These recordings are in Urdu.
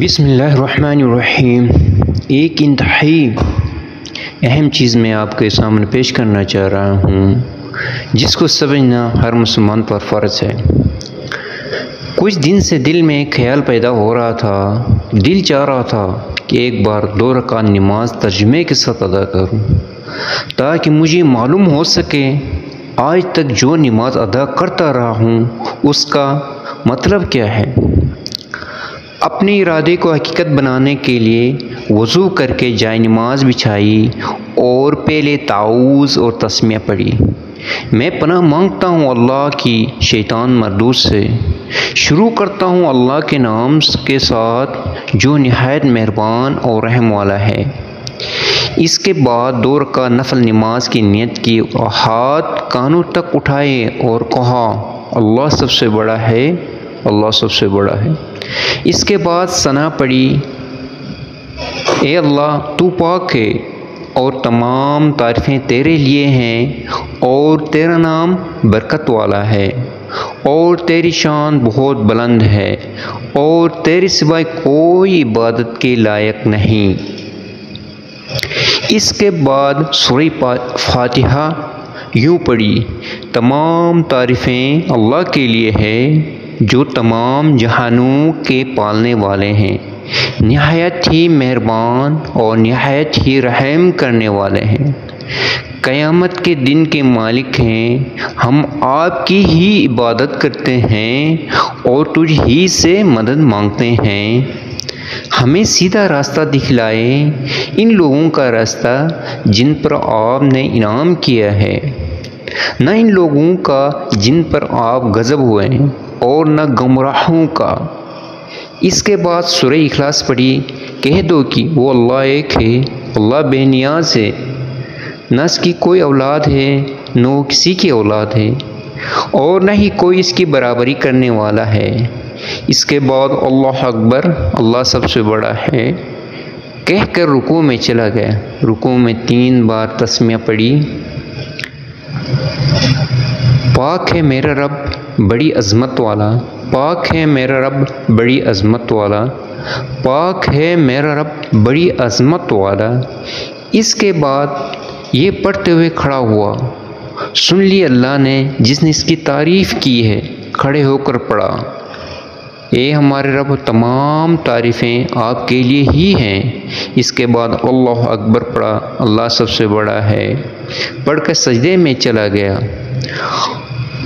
بسم اللہ الرحمن الرحیم۔ ایک انتہائی اہم چیز میں آپ کے سامنے پیش کرنا چاہ رہا ہوں، جس کو سمجھنا ہر مسلمان پر فرض ہے۔ کچھ دن سے دل میں ایک خیال پیدا ہو رہا تھا، دل چاہ رہا تھا کہ ایک بار 2 رکعت نماز ترجمے کے ساتھ ادا کروں، تاکہ مجھے معلوم ہو سکے آج تک جو نماز ادا کرتا رہا ہوں اس کا مطلب کیا ہے۔ اپنے ارادے کو حقیقت بنانے کے لیے وضو کر کے جائے نماز بچھائی اور پہلے تعوذ اور تسمیہ پڑھی۔ میں پناہ مانگتا ہوں اللہ کی شیطان مردود سے۔ شروع کرتا ہوں اللہ کے نام کے ساتھ جو نہایت مہربان اور رحم والا ہے۔ اس کے بعد 2 رکعت نفل نماز کی نیت کی اور ہاتھ کانوں تک اٹھائے اور کہا اللہ سب سے بڑا ہے، اللہ سب سے بڑا ہے۔ اس کے بعد ثنا پڑھی، اے اللہ تو پاک ہے اور تمام تعریفیں تیرے لیے ہیں، اور تیرا نام برکت والا ہے، اور تیری شان بہت بلند ہے، اور تیرے سوائے کوئی عبادت کے لائق نہیں۔ اس کے بعد سورہ فاتحہ یوں پڑھی، تمام تعریفیں اللہ کے لیے ہے جو تمام جہانوں کے پالنے والے ہیں، نہایت ہی مہربان اور نہایت ہی رحم کرنے والے ہیں، قیامت کے دن کے مالک ہیں۔ ہم آپ کی ہی عبادت کرتے ہیں اور تجھ ہی سے مدد مانگتے ہیں۔ ہمیں سیدھا راستہ دکھلائے، ان لوگوں کا راستہ جن پر آپ نے انعام کیا ہے، نہ ان لوگوں کا جن پر آپ غضب ہوئے اور نہ گمراہوں کا۔ اس کے بعد سورہ اخلاص پڑھی، کہہ دو کہ وہ اللہ ایک ہے، اللہ بے نیاز ہے، نہ اس کی کوئی اولاد ہے نہ وہ کسی کی اولاد ہے، اور نہ ہی کوئی اس کی برابری کرنے والا ہے۔ اس کے بعد اللہ اکبر، اللہ سب سے بڑا ہے کہہ کر رکوع میں چلا گیا۔ رکوع میں 3 بار تسمیہ پڑھی، پاک ہے میرا رب بڑی عظمت والا، پاک ہے میرا رب بڑی عظمت والا، پاک ہے میرا رب بڑی عظمت والا۔ اس کے بعد یہ پڑھتے ہوئے کھڑا ہوا، سن لی اللہ نے جس نے اس کی تعریف کی ہے، کھڑے ہو کر پڑھا، اے ہمارے رب تمام تعریفیں آپ کے لیے ہی ہیں۔ اس کے بعد اللہ اکبر پڑھا، اللہ سب سے بڑا ہے، پڑھ کر سجدے میں چلا گیا،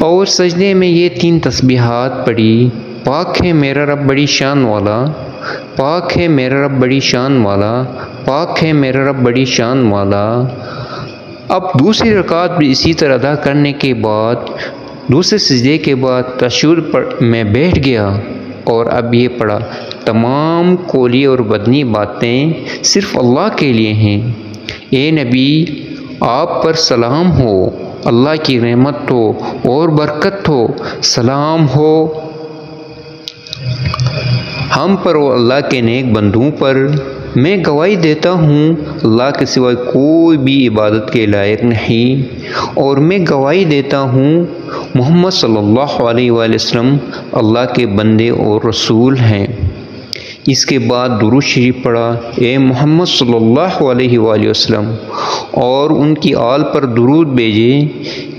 اور سجدے میں یہ 3 تسبیحات پڑھی، پاک ہے میرا رب بڑی شان والا، پاک ہے میرا رب بڑی شان والا، پاک ہے میرا رب بڑی شان والا۔ اب دوسری رکعت بھی اسی طرح ادا کرنے کے بعد دوسرے سجدے کے بعد تشہد میں بیٹھ گیا، اور اب یہ پڑھا، تمام قولی اور بدنی باتیں صرف اللہ کے لیے ہیں۔ اے نبی آپ پر سلام ہو، اللہ کی رحمت ہو اور برکت ہو، سلام ہو ہم پر اور اللہ کے نیک بندوں پر۔ میں گواہی دیتا ہوں اللہ کے سوائے کوئی بھی عبادت کے لائق نہیں، اور میں گواہی دیتا ہوں محمد صلی اللہ علیہ وآلہ وسلم اللہ کے بندے اور رسول ہیں۔ اس کے بعد درود شریف پڑھا، اے محمد صلی اللہ علیہ وآلہ وسلم اور ان کی آل پر درود بھیجے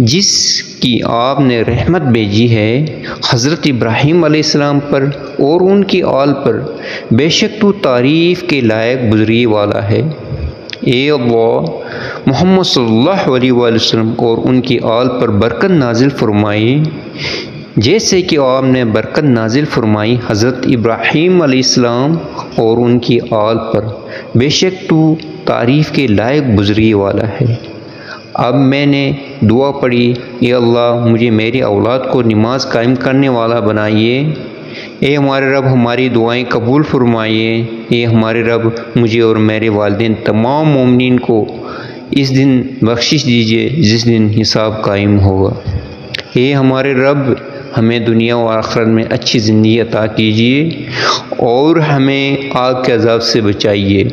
جس کی آپ نے رحمت بھیجی ہے، حضرت ابراہیم علیہ السلام پر اور ان کی آل پر، بے شک تو تعریف کے لائق گزری والا ہے۔ اے اللہ محمد صلی اللہ علیہ وآلہ وسلم اور ان کی آل پر برکت نازل فرمائی جیسے کہ آپ نے برکت نازل فرمائی حضرت ابراہیم علیہ السلام اور ان کی آل پر، بے شک تو تعریف کے لائق گزری والا ہے۔ اب میں نے دعا پڑھی، اے اللہ مجھے میری اولاد کو نماز قائم کرنے والا بنائیے، اے ہمارے رب ہماری دعائیں قبول فرمائیے، اے ہمارے رب مجھے اور میرے والدین تمام مومنین کو اس دن بخشش دیجیے جس دن حساب قائم ہوگا۔ اے ہمارے رب ہمیں دنیا و آخرت میں اچھی زندگی عطا کیجیے اور ہمیں آگ کے عذاب سے بچائیے۔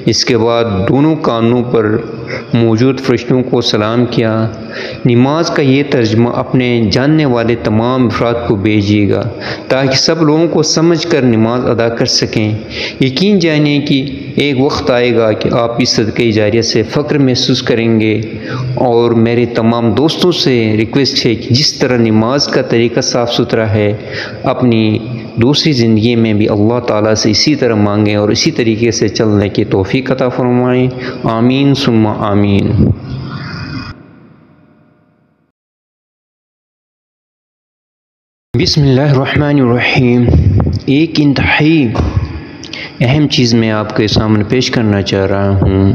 اس کے بعد دونوں کانوں پر موجود فرشتوں کو سلام کیا۔ نماز کا یہ ترجمہ اپنے جاننے والے تمام افراد کو بھیجیے گا تاکہ سب لوگوں کو سمجھ کر نماز ادا کر سکیں۔ یقین جانیے کہ ایک وقت آئے گا کہ آپ اس صدقہ جاریہ سے فخر محسوس کریں گے، اور میرے تمام دوستوں سے ریکویسٹ ہے کہ جس طرح نماز کا طریقہ صاف ستھرا ہے، اپنی دوسری زندگی میں بھی اللہ تعالیٰ سے اسی طرح مانگیں اور اسی طریقے سے چلنے کی توفیق عطا فرمائیں۔ آمین ثم آمین۔ بسم اللہ الرحمن الرحیم۔ ایک انتہائی اہم چیز میں آپ کے سامنے پیش کرنا چاہ رہا ہوں،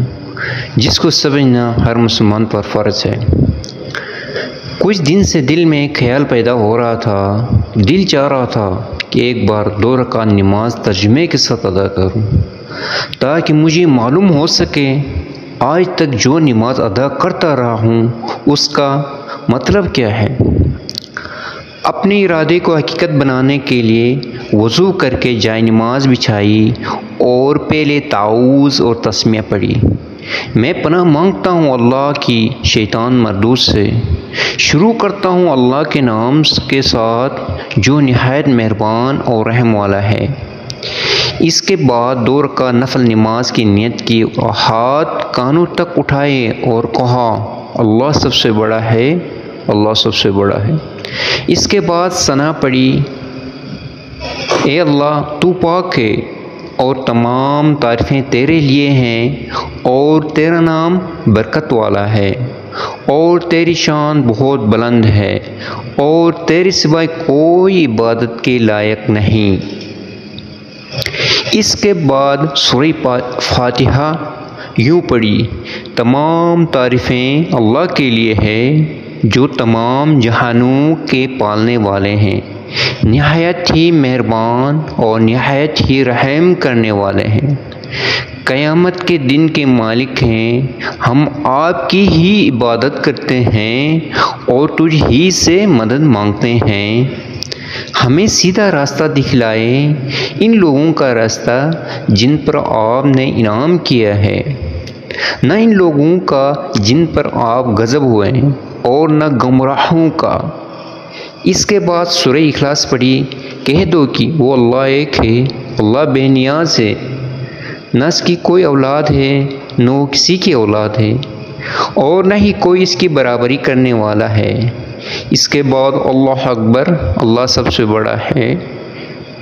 جس کو سمجھنا ہر مسلمان پر فرض ہے۔ کچھ دن سے دل میں ایک خیال پیدا ہو رہا تھا، دل چاہ رہا تھا کہ ایک بار 2 رکعت نماز ترجمے کے ساتھ ادا کروں، تاکہ مجھے معلوم ہو سکے آج تک جو نماز ادا کرتا رہا ہوں اس کا مطلب کیا ہے۔ اپنے ارادے کو حقیقت بنانے کے لیے وضو کر کے جائے نماز بچھائی اور پہلے تعوذ اور تسمیہ پڑھی۔ میں پناہ مانگتا ہوں اللہ کی شیطان مردود سے۔ شروع کرتا ہوں اللہ کے نام کے ساتھ جو نہایت مہربان اور رحم والا ہے۔ اس کے بعد 2 رکعت نفل نماز کی نیت کی اور ہاتھ کانوں تک اٹھائے اور کہا اللہ سب سے بڑا ہے، اللہ سب سے بڑا ہے۔ اس کے بعد ثنا پڑھی، اے اللہ تو پاک ہے اور تمام تعریفیں تیرے لیے ہیں، اور تیرا نام برکت والا ہے، اور تیری شان بہت بلند ہے، اور تیرے سوائے کوئی عبادت کے لائق نہیں۔ اس کے بعد سورہ فاتحہ یوں پڑھی، تمام تعریفیں اللہ کے لیے ہے جو تمام جہانوں کے پالنے والے ہیں، نہایت ہی مہربان اور نہایت ہی رحم کرنے والے ہیں، قیامت کے دن کے مالک ہیں۔ ہم آپ کی ہی عبادت کرتے ہیں اور تجھ ہی سے مدد مانگتے ہیں۔ ہمیں سیدھا راستہ دکھلائے، ان لوگوں کا راستہ جن پر آپ نے انعام کیا ہے، نہ ان لوگوں کا جن پر آپ غضب ہوئے اور نہ گمراہوں کا۔ اس کے بعد سورہ اخلاص پڑھی، کہہ دو کہ وہ اللہ ایک ہے، اللہ بے نیاز ہے، نہ اس کی کوئی اولاد ہے نہ وہ کسی کی اولاد ہے، اور نہ ہی کوئی اس کی برابری کرنے والا ہے۔ اس کے بعد اللہ اکبر، اللہ سب سے بڑا ہے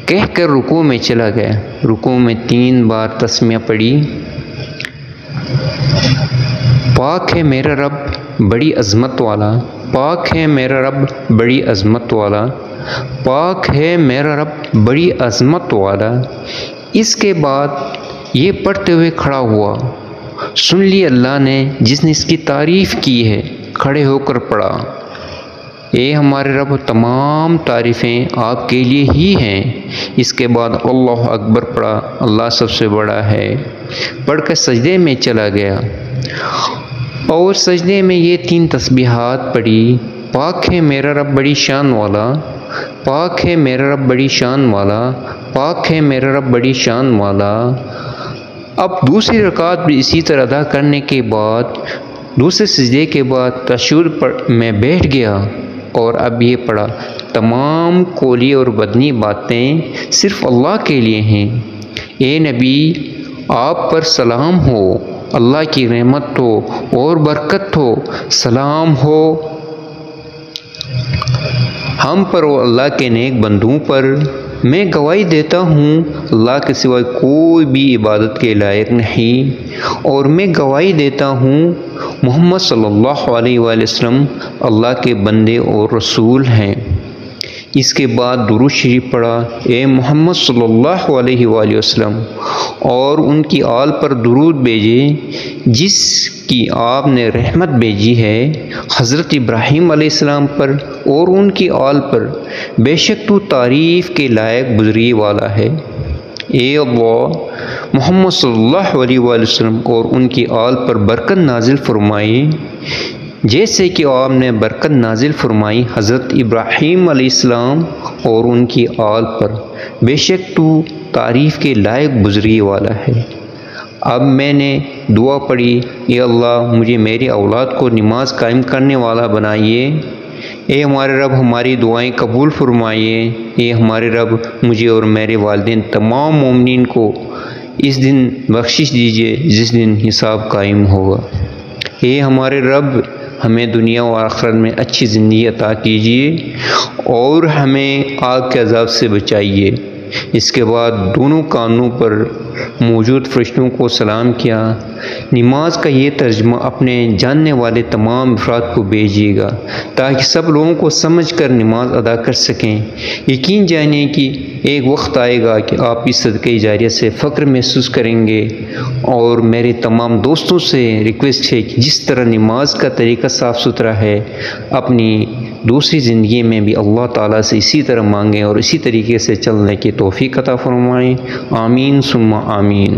کہہ کر رکوع میں چلا گیا۔ رکوع میں 3 بار تسمیہ پڑھی، پاک ہے میرا رب بڑی عظمت والا، پاک ہے میرا رب بڑی عظمت والا، پاک ہے میرا رب بڑی عظمت والا۔ اس کے بعد یہ پڑھتے ہوئے کھڑا ہوا، سن لی اللہ نے جس نے اس کی تعریف کی ہے، کھڑے ہو کر پڑھا، اے ہمارے رب تمام تعریفیں آپ کے لیے ہی ہیں۔ اس کے بعد اللہ اکبر پڑھا، اللہ سب سے بڑا ہے، پڑھ کر سجدے میں چلا گیا، اور سجدے میں یہ 3 تسبیحات پڑھی، پاک ہے میرا رب بڑی شان والا، پاک ہے میرا رب بڑی شان والا، پاک ہے میرا رب بڑی شان والا۔ اب دوسری رکعت بھی اسی طرح ادا کرنے کے بعد دوسرے سجدے کے بعد تشہد میں بیٹھ گیا، اور اب یہ پڑھا، تمام قولی اور بدنی باتیں صرف اللہ کے لیے ہیں۔ اے نبی آپ پر سلام ہو، اللہ کی رحمت ہو اور برکت ہو، سلام ہو ہم پر و اللہ کے نیک بندوں پر۔ میں گواہی دیتا ہوں اللہ کے سوائے کوئی بھی عبادت کے لائق نہیں، اور میں گواہی دیتا ہوں محمد صلی اللہ علیہ وآلہ وسلم اللہ کے بندے اور رسول ہیں۔ اس کے بعد درود شریف پڑھا، اے محمد صلی اللہ علیہ وآلہ وسلم، اور ان کی آل پر درود بھیجے جس کی آپ نے رحمت بھیجی ہے، حضرت ابراہیم علیہ السلام پر اور ان کی آل پر، بے شک تو تعریف کے لائق بزرگی والا ہے۔ اے اللہ محمد صلی اللہ علیہ وآلہ وسلم اور ان کی آل پر برکت نازل فرمائی جیسے کہ آپ نے برکت نازل فرمائی حضرت ابراہیم علیہ السلام اور ان کی آل پر، بے شک تو تعریف کے لائق بزرگی والا ہے۔ اب میں نے دعا پڑھی، اے اللہ مجھے میری اولاد کو نماز قائم کرنے والا بنائیے، اے ہمارے رب ہماری دعائیں قبول فرمائیے، اے ہمارے رب مجھے اور میرے والدین تمام مومنین کو اس دن بخشش دیجیے جس دن حساب قائم ہوگا۔ اے ہمارے رب ہمیں دنیا و آخرت میں اچھی زندگی عطا کیجیے اور ہمیں آگ کے عذاب سے بچائیے۔ اس کے بعد دونوں کانوں پر موجود فرشتوں کو سلام کیا۔ نماز کا یہ ترجمہ اپنے جاننے والے تمام افراد کو بھیجیے گا تاکہ سب لوگوں کو سمجھ کر نماز ادا کر سکیں۔ یقین جانیں کہ ایک وقت آئے گا کہ آپ اس صدقہ جاریہ سے فخر محسوس کریں گے، اور میرے تمام دوستوں سے ریکویسٹ ہے کہ جس طرح نماز کا طریقہ صاف ستھرا ہے، اپنی دوسری زندگی میں بھی اللہ تعالیٰ سے اسی طرح مانگیں اور اسی طریقے سے چلنے کی توفیق عطا فرمائیں۔ آمین ثم آمین۔